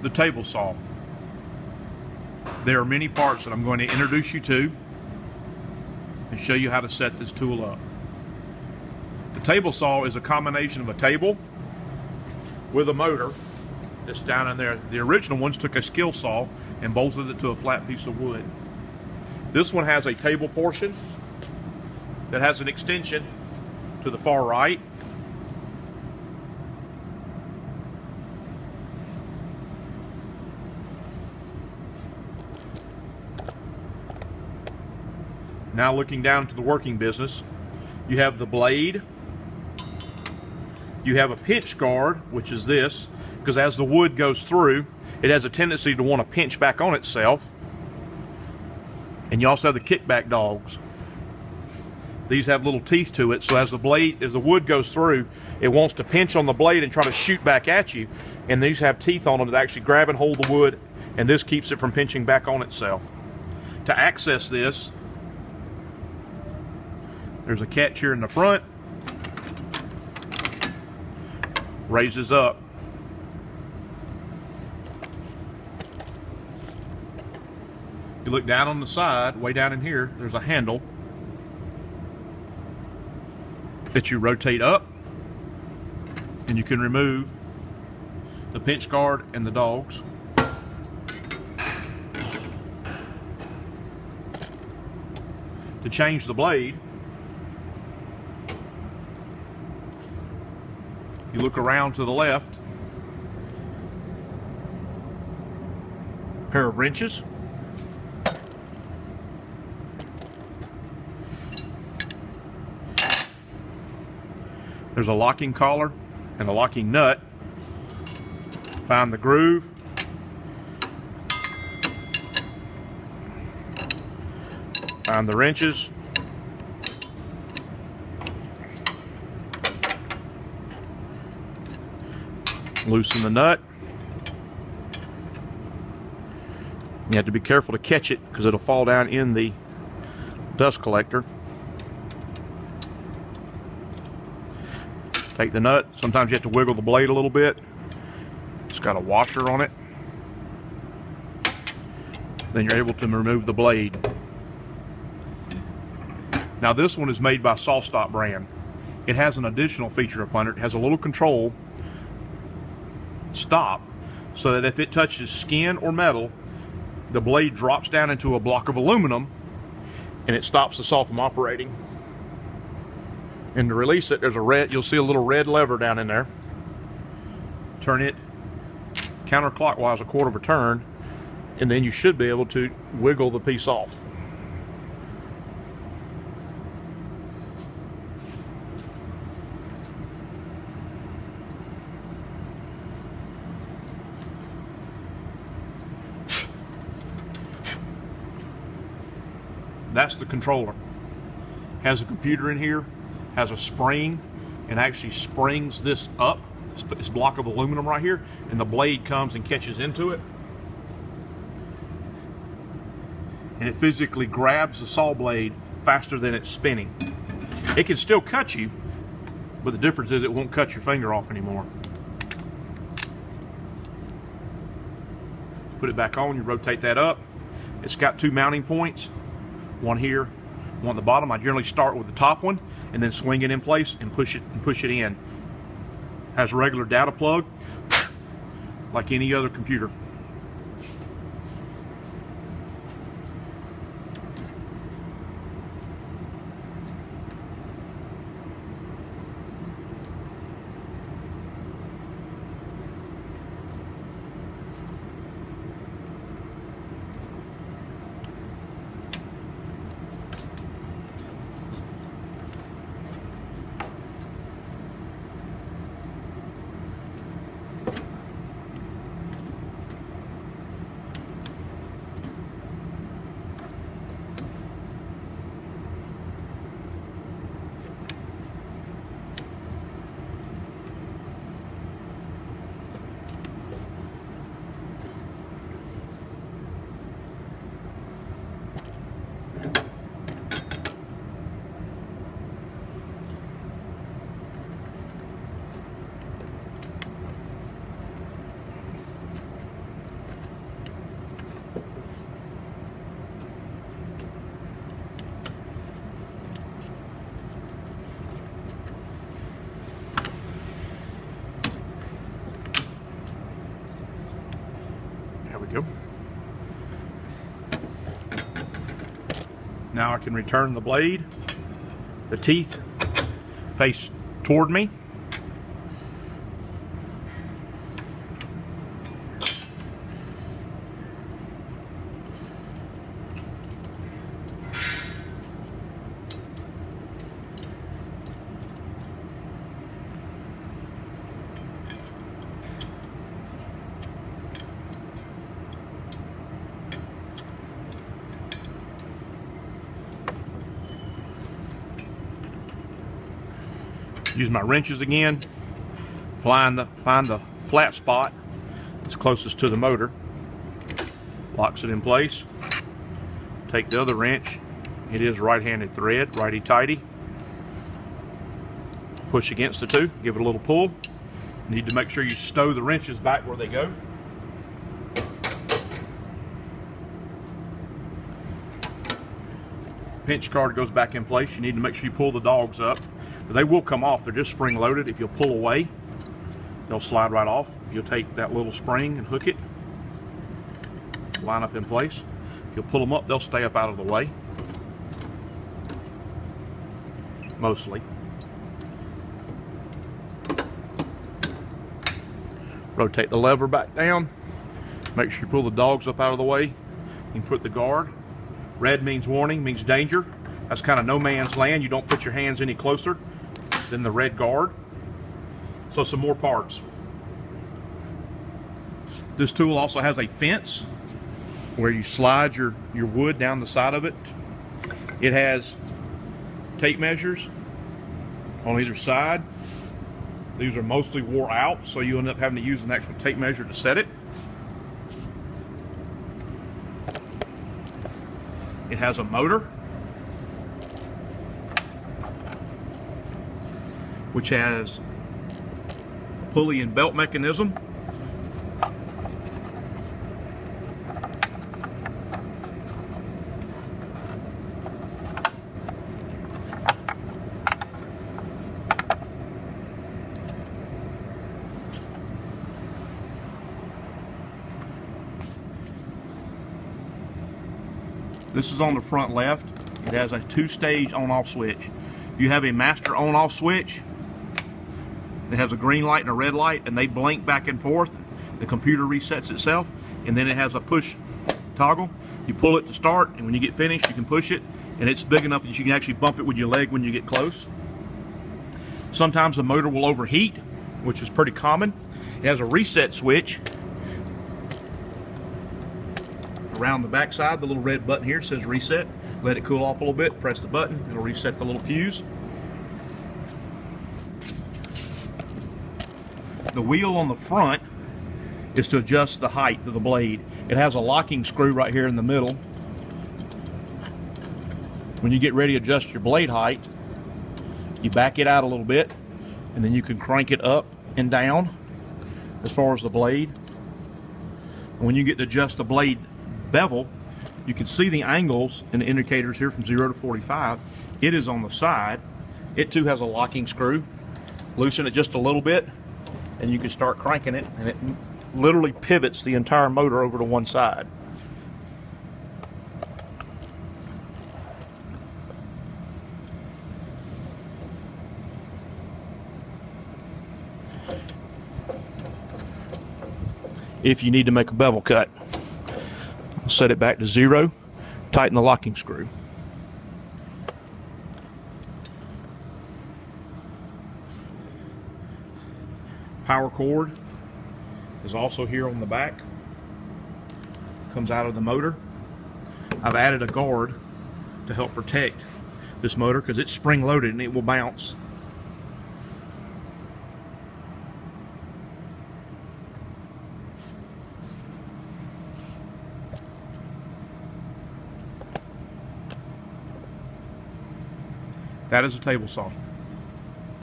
the table saw. There are many parts that I'm going to introduce you to and show you how to set this tool up. The table saw is a combination of a table with a motor that's down in there. The original ones took a skill saw and bolted it to a flat piece of wood. This one has a table portion that has an extension to the far right. Now looking down to the working business, you have the blade, you have a pinch guard, which is this, because as the wood goes through, it has a tendency to want to pinch back on itself. And you also have the kickback dogs. These have little teeth to it, so as the wood goes through, it wants to pinch on the blade and try to shoot back at you. And these have teeth on them that actually grab and hold the wood, and this keeps it from pinching back on itself. To access this, there's a catch here in the front, raises up. You look down on the side, way down in here, there's a handle that you rotate up, and you can remove the pinch guard and the dogs. To change the blade, you look around to the left, pair of wrenches, there's a locking collar and a locking nut. Find the groove, find the wrenches, loosen the nut. You have to be careful to catch it because it'll fall down in the dust collector. Take the nut. Sometimes you have to wiggle the blade a little bit. It's got a washer on it. Then you're able to remove the blade. Now this one is made by SawStop brand. It has an additional feature upon it. It has a little control stop so that if it touches skin or metal, the blade drops down into a block of aluminum and it stops the saw from operating. And to release it, there's a red, you'll see a little red lever down in there. Turn it counterclockwise a quarter of a turn, and then you should be able to wiggle the piece off. That's the controller. Has a computer in here, has a spring, and actually springs this up, this block of aluminum right here, and the blade comes and catches into it. And it physically grabs the saw blade faster than it's spinning. It can still cut you, but the difference is it won't cut your finger off anymore. Put it back on, you rotate that up. It's got two mounting points, one here, one at the bottom. I generally start with the top one and then swing it in place and push it in. Has a regular data plug like any other computer. go. Now I can return the blade. The teeth face toward me. Use my wrenches again, find the flat spot that's closest to the motor, locks it in place. Take the other wrench, it is right-handed thread, righty-tighty. Push against the two, give it a little pull. You need to make sure you stow the wrenches back where they go. Pinch guard goes back in place. You need to make sure you pull the dogs up. They will come off. They're just spring loaded. If you'll pull away, they'll slide right off. If you'll take that little spring and hook it, line up in place. If you'll pull them up, they'll stay up out of the way. Mostly. Rotate the lever back down. Make sure you pull the dogs up out of the way. You can put the guard. Red means warning, means danger. That's kind of no man's land. You don't put your hands any closer than the red guard. So some more parts. This tool also has a fence where you slide your wood down the side of it. It has tape measures on either side. These are mostly wore out, so you end up having to use an actual tape measure to set it. It has a motor, which has a pulley and belt mechanism. This is on the front left. It has a 2-stage on-off switch. You have a master on-off switch. It has a green light and a red light, and they blink back and forth. The computer resets itself, and then it has a push toggle. You pull it to start, and when you get finished, you can push it, and it's big enough that you can actually bump it with your leg when you get close. Sometimes the motor will overheat, which is pretty common. It has a reset switch around the back side. The little red button here says reset. Let it cool off a little bit, press the button, it'll reset the little fuse. The wheel on the front is to adjust the height of the blade. It has a locking screw right here in the middle. When you get ready to adjust your blade height, you back it out a little bit, and then you can crank it up and down as far as the blade. And when you get to adjust the blade bevel, you can see the angles and the indicators here from 0 to 45. It is on the side. It too has a locking screw. Loosen it just a little bit, and you can start cranking it, and it literally pivots the entire motor over to one side. If you need to make a bevel cut, set it back to 0, tighten the locking screw. Power cord is also here on the back. Comes out of the motor. I've added a guard to help protect this motor because it's spring loaded and it will bounce. That is a table saw.